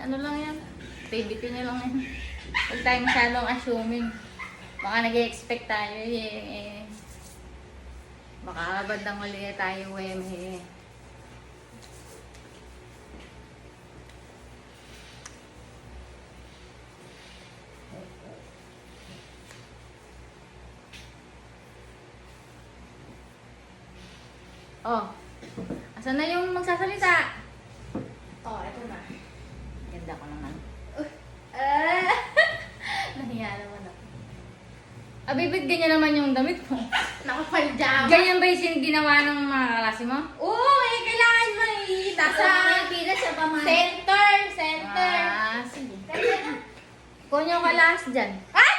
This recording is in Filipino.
Ano lang yan? Baby ko na lang yan. Huwag tayo masyadong assuming. Baka nag-expect tayo eh. Baka bandang huli tayo eh. Oh, asan na yung magsasalita? Oh, eto na. Ganda ko naman. Nahiya naman ako. Abibit ganyan naman yung damit ko. Nakapaljama. Ganyan ba yung ginawa ng mga kalasi mo? Oo, eh, kailangan mo nasa Pila siya pa man. center. Ah, sige. Kung yung kalas dyan. Ay!